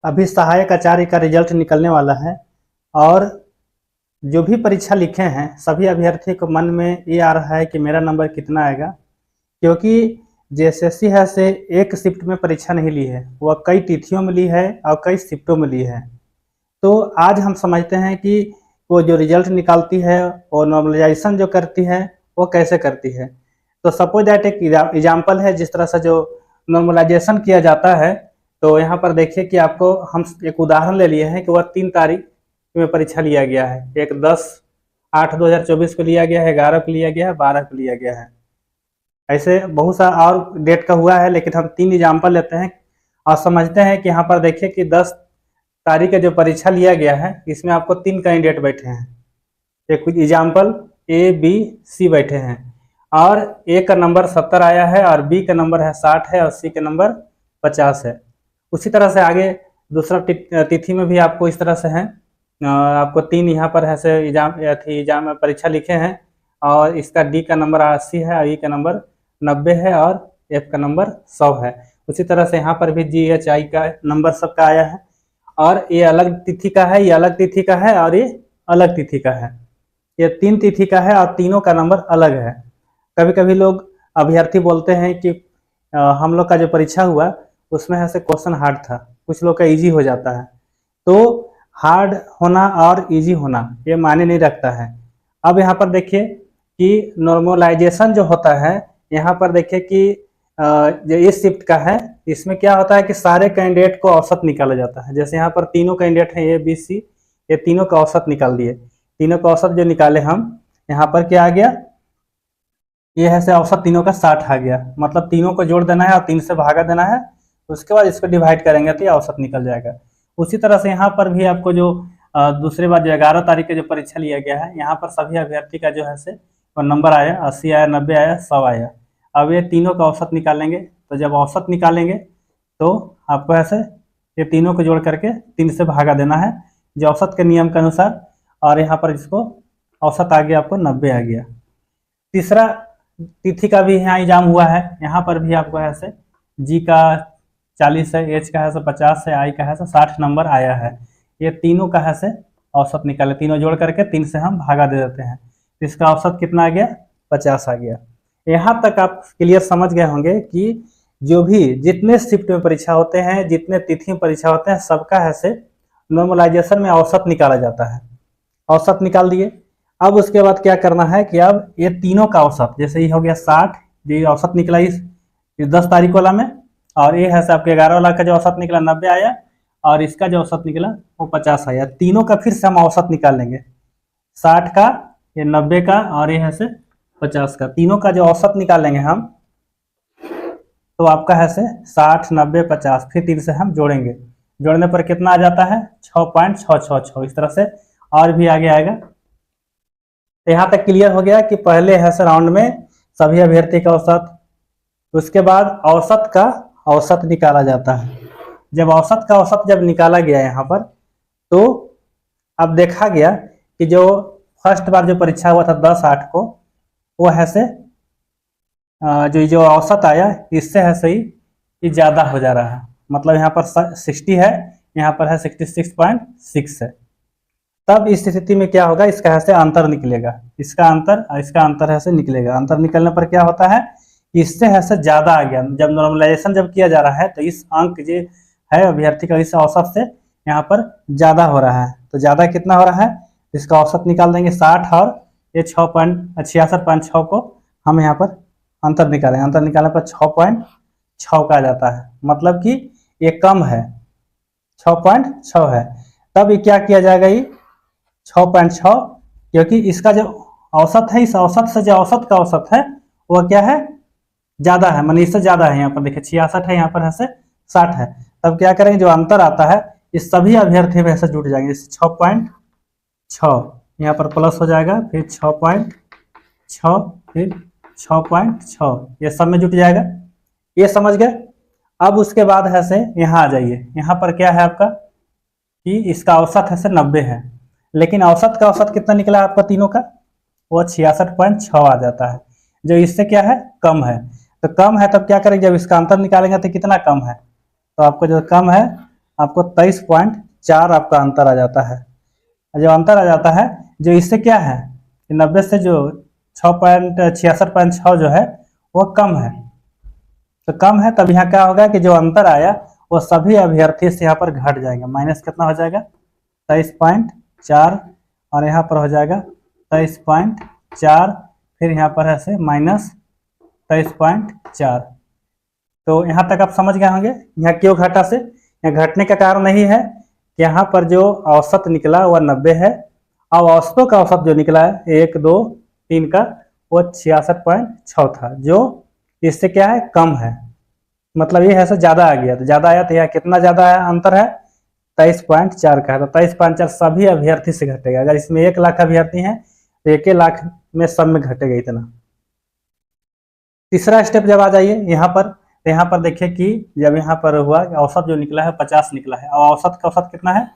अभी सहायक आचार्य का रिजल्ट निकलने वाला है और जो भी परीक्षा लिखे हैं सभी अभ्यर्थी को मन में ये आ रहा है कि मेरा नंबर कितना आएगा, क्योंकि जेएसएससी है से एक शिफ्ट में परीक्षा नहीं ली है, वह कई तिथियों में ली है और कई शिफ्टों में ली है। तो आज हम समझते हैं कि वो जो रिजल्ट निकालती है और नॉर्मलाइजेशन जो करती है वो कैसे करती है। तो सपोज दैट एक एग्जाम्पल है जिस तरह से जो नॉर्मलाइजेशन किया जाता है। तो यहाँ पर देखिए कि आपको हम एक उदाहरण ले लिए हैं कि वह 3 तारीख में परीक्षा लिया गया है। एक 10/8/2024 को लिया गया है, 11 को लिया गया है, 12 को लिया गया है। ऐसे बहुत सा और डेट का हुआ है, लेकिन हम 3 एग्जाम्पल लेते हैं और समझते हैं कि यहाँ पर देखिए कि 10 तारीख का जो परीक्षा लिया गया है इसमें आपको 3 कैंडिडेट बैठे हैं। एक एग्जाम्पल ए बी सी बैठे हैं और ए का नंबर 70 आया है और बी का नंबर है 60 है और सी का नंबर 50 है। उसी तरह से आगे दूसरा तिथि में भी आपको इस तरह से है, आपको 3 यहाँ पर ऐसे एग्जाम परीक्षा लिखे हैं और इसका डी का नंबर 80 है और ई का नंबर 90 है और एफ का नंबर 100 है। उसी तरह से यहाँ पर भी जी एच आई का नंबर सबका आया है और ये अलग तिथि का है, ये अलग तिथि का है और ये अलग तिथि का है। ये 3 तिथि का है और तीनों का नंबर अलग है। कभी कभी लोग अभ्यर्थी बोलते हैं कि हम लोग का जो परीक्षा हुआ उसमें ऐसे क्वेश्चन हार्ड था, कुछ लोग का इजी हो जाता है। तो हार्ड होना और इजी होना ये मायने नहीं रखता है। अब यहाँ पर देखिए कि नॉर्मलाइजेशन जो होता है, यहाँ पर देखिए कि जो इस शिफ्ट का है इसमें क्या होता है कि सारे कैंडिडेट को औसत निकाला जाता है। जैसे यहाँ पर तीनों कैंडिडेट हैं ए बी सी, ये तीनों का औसत निकाल दिए। तीनों का औसत जो निकाले हम, यहाँ पर क्या आ गया, ये है से औसत तीनों का 60 आ गया। मतलब तीनों को जोड़ देना है और 3 से भागा देना है, उसके बाद इसको डिवाइड करेंगे तो ये औसत निकल जाएगा। उसी तरह से यहाँ पर भी आपको जो दूसरे बार जो 11 तारीख का जो परीक्षा लिया गया है, यहाँ पर सभी अभ्यर्थी का जो है से और नंबर आया 80 आया, 90 आया, 100 आया। अब ये तीनों का औसत निकालेंगे, तो जब औसत निकालेंगे तो आपको ऐसे ये तीनों को जोड़ करके 3 से भागा देना है जो औसत के नियम के अनुसार, और यहाँ पर इसको औसत आ गया आपको 90 आ गया। तीसरा तिथि का भी यहाँ एग्जाम हुआ है, यहाँ पर भी आपको ऐसे जी का 40 है, एच का है से 50 है, आई का है से 60 नंबर आया है। ये तीनों का है से औसत निकाले, तीनों जोड़ करके 3 से हम भागा दे देते हैं, इसका औसत कितना आ गया, 50 आ गया। यहाँ तक आप क्लियर समझ गए होंगे कि जो भी जितने शिफ्ट में परीक्षा होते हैं, जितने तिथि में परीक्षा होते हैं, सबका है से नॉर्मलाइजेशन में औसत निकाला जाता है। औसत निकाल दिए, अब उसके बाद क्या करना है कि अब ये तीनों का औसत, जैसे ये हो गया 60, ये औसत निकला इस 10 तारीख वाला में, और ये है से आपके 11 वाला का जो औसत निकला 90 आया और इसका जो औसत निकला वो 50 आया। तीनों का फिर से हम औसत निकाल लेंगे, 60 का, ये 90 का और ये है से 50 का। तीनों का जो औसत निकालेंगे हम, तो आपका है से 60, 90, 50, फिर 3 से हम जोड़ेंगे, जोड़ने पर कितना आ जाता है 6.666। इस तरह से और भी आगे आएगा। तो यहाँ तक क्लियर हो गया कि पहले है से राउंड में सभी अभ्यर्थी का औसत, उसके बाद औसत का औसत निकाला जाता है। जब औसत का औसत जब निकाला गया यहाँ पर, तो अब देखा गया कि जो फर्स्ट बार जो परीक्षा हुआ था 10/8 को, वो है से जो औसत आया इससे है सही ये ज़्यादा हो जा रहा है। मतलब यहाँ पर 60 है, यहाँ पर है 66.6 है। तब इस स्थिति में क्या होगा, इसका है से अंतर निकलेगा, इसका अंतर और इसका अंतर है से निकलेगा। अंतर निकलने पर क्या होता है, इससे है से ज़्यादा आ गया। जब नॉर्मलाइजेशन जब किया जा रहा है तो इस अंक जो है अभ्यर्थी का इस औसत से यहाँ पर ज़्यादा हो रहा है। तो ज़्यादा कितना हो रहा है, इसका औसत निकाल देंगे 60 और ये 66.6 को हम यहाँ पर अंतर निकालेंगे। अंतर निकालने पर 6.6 का आ जाता है, मतलब कि ये कम है, 6.6 है। तब ये क्या किया जाएगा, ये 6.6, क्योंकि इसका जो औसत है, इस औसत से जो औसत का औसत है वो क्या है, ज़्यादा है, मानी इससे ज़्यादा है। यहाँ पर देखिए 66 है, यहाँ पर है से 60 है। तब क्या करेंगे, जो अंतर आता है इस सभी अभ्यर्थी में से जुट जाएंगे। जैसे 6.6 यहाँ पर प्लस हो जाएगा, फिर 6.6, फिर 6.6, ये सब में जुट जाएगा। ये समझ गए। अब उसके बाद है से यहाँ आ जाइए, यहाँ पर क्या है आपका कि इसका औसत है से 90 है, लेकिन औसत का औसत कितना निकला आपका तीनों का, वो 66.6 आ जाता है, जो इससे क्या है कम है। तो कम है, तब क्या करेंगे, जब इसका अंतर निकालेंगे तो कितना कम है, तो आपको जो कम है आपको 23.4 आपका अंतर आ जाता है। जो अंतर आ जाता है, जो इससे क्या है, 90 से जो 66.6 जो है वो कम है, तो कम है, तब यहाँ क्या होगा कि जो अंतर आया वो सभी अभ्यर्थी से यहाँ पर घट जाएगा। माइनस कितना हो जाएगा, 23.4, और यहाँ पर हो जाएगा 23.4, फिर यहाँ पर है से माइनस 23.4। तो यहाँ तक आप समझ गए होंगे यहाँ क्यों घटा से। यहाँ घटने का कारण नहीं है कि यहाँ पर जो औसत निकला वह 90 है, और औसतों का औसत जो निकला है 1, 2, 3 का वो 66.6 था, जो इससे क्या है, कम है। मतलब ये है से ज़्यादा आ गया, तो ज़्यादा आया, तो यहाँ कितना ज़्यादा है अंतर है, 23.4 का है। तो 23.4 सभी अभ्यर्थी से घटेगा। अगर इसमें 1 लाख अभ्यर्थी हैं तो 1 लाख में सब में घटेगा इतना। तीसरा स्टेप जब आ जाइए यहाँ पर, तो यहाँ पर देखिए कि जब यहाँ पर हुआ औसत जो निकला है 50 निकला है, और औसत का औसत कितना है,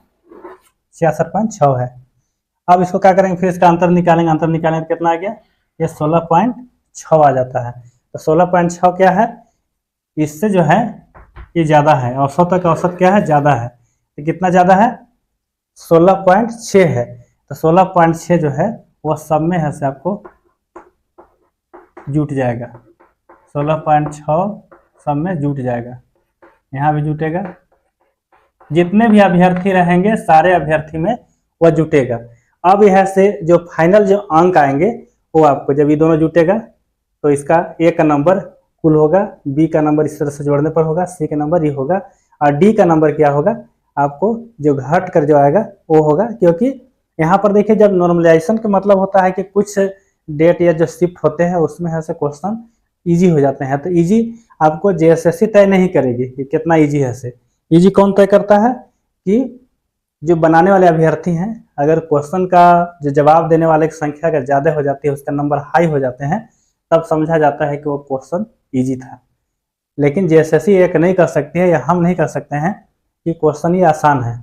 66.6 है। अब इसको क्या करेंगे, फिर इसका अंतर निकालेंगे, अंतर निकालेंगे तो कितना आ गया, ये 16.6 आ जाता है। तो 16.6 क्या है, इससे जो है ये ज़्यादा है, औसत का औसत क्या है, ज़्यादा है। तो कितना ज़्यादा है, 16.6 है। तो 16.6 जो है वह सब में है से आपको जुट जाएगा, 16.6 सब में जुट जाएगा, यहाँ भी जुटेगा। जितने भी अभ्यर्थी रहेंगे सारे अभ्यर्थी में वह जुटेगा। अब यह से जो फाइनल जो अंक आएंगे वो आपको, जब ये दोनों जुटेगा तो इसका ए का नंबर कुल होगा, बी का नंबर इस तरह से जोड़ने पर होगा, सी का नंबर ये होगा, और डी का नंबर क्या होगा, आपको जो घट कर जो आएगा वो होगा। क्योंकि यहाँ पर देखिए जब नॉर्मलाइजेशन का मतलब होता है कि कुछ डेट या जो शिफ्ट होते हैं उसमें ऐसे क्वेश्चन इजी हो जाते हैं। तो इजी आपको जेएसएससी तय नहीं करेगी कि कितना इजी है से। इजी कौन तय करता है कि जो बनाने वाले अभ्यर्थी हैं, अगर क्वेश्चन का जो जवाब देने वाले की संख्या अगर ज़्यादा हो जाती है, उसका नंबर हाई हो जाते हैं, तब समझा जाता है कि वो क्वेश्चन इजी था। लेकिन जेएसएससी एक नहीं कर सकती है, या हम नहीं कर सकते हैं कि क्वेश्चन ये आसान है।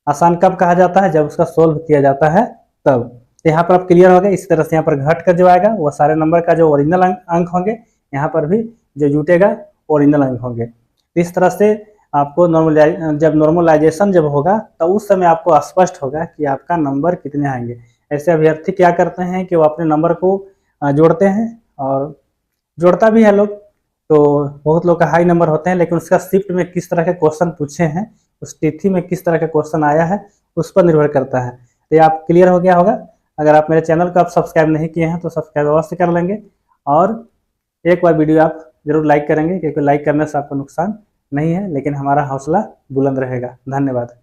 आसान कब कहा जाता है, जब उसका सोल्व किया जाता है तब। यहाँ पर आप क्लियर हो गए। इस तरह से यहाँ पर घट कर जो आएगा वो सारे नंबर का जो ओरिजिनल अंक होंगे, यहाँ पर भी जो जुटेगा ओरिजिनल अंक होंगे। इस तरह से आपको जब नॉर्मलाइजेशन जब होगा तो उस समय आपको स्पष्ट होगा कि आपका नंबर कितने आएंगे। ऐसे अभ्यर्थी क्या करते हैं कि वो अपने नंबर को जोड़ते हैं, और जोड़ता भी है लोग, तो बहुत लोग का हाई नंबर होते हैं, लेकिन उसका शिफ्ट में किस तरह के क्वेश्चन पूछे हैं, उस तिथि में किस तरह का क्वेश्चन आया है, उस पर निर्भर करता है। तो ये आप क्लियर हो गया होगा। अगर आप मेरे चैनल को आप सब्सक्राइब नहीं किए हैं तो सब्सक्राइब अवश्य कर लेंगे, और एक बार वीडियो आप जरूर लाइक करेंगे, क्योंकि लाइक करने से आपको नुकसान नहीं है, लेकिन हमारा हौसला बुलंद रहेगा। धन्यवाद।